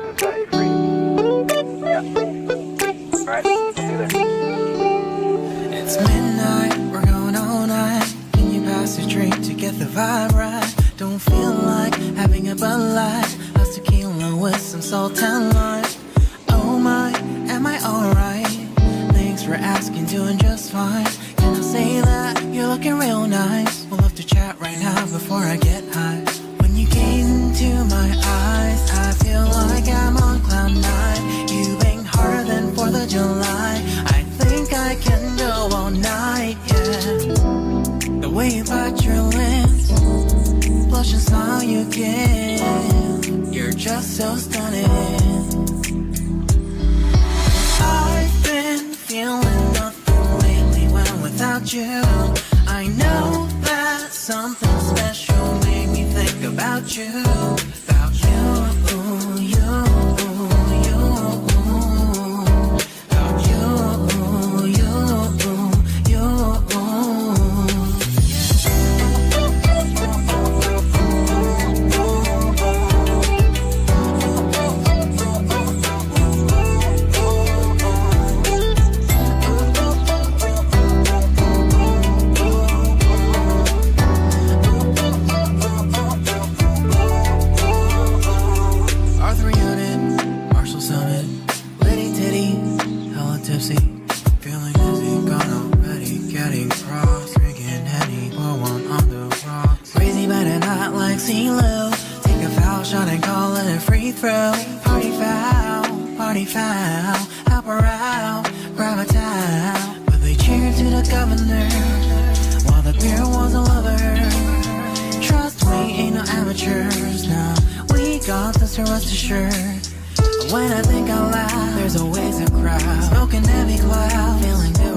love to set you free. Yeah. Alright, see you there. It's midnight, we're going all night. Can you pass a drink to get the vibe right? Don't feel like having a Bud Light. How's tequila with some salt and lime? Oh my, am I alright? Thanks for asking, doing just fine. Can I say that you're looking real nice? We'll have to chat right now before I get high. When you gaze into my eyes, I feel like I'm on cloud nine. You bang harder than 4th of July. I think I can go all night, yeah. The way you bite your lips, blush and smile you give, you're just so stunning. I've been feeling nothing lately when without you. I know that something special made me think about you. About you, you, you. About you, you, you. Arthur Unit, Marshall Summit, Liddy Titty, hella tipsy, feeling dizzy, gone already, getting cross, drinking Henny, pour one on the rocks. Crazy but not like CeeLo, take a foul shot and call it a free throw. Party foul, help her out, grab a towel. But they cheered to the governor, while the beer was a lover. Trust we ain't no amateurs, nah. We got this, to rest assured. When I think out loud, there's always a crowd. Smoking heavy cloud, feeling good.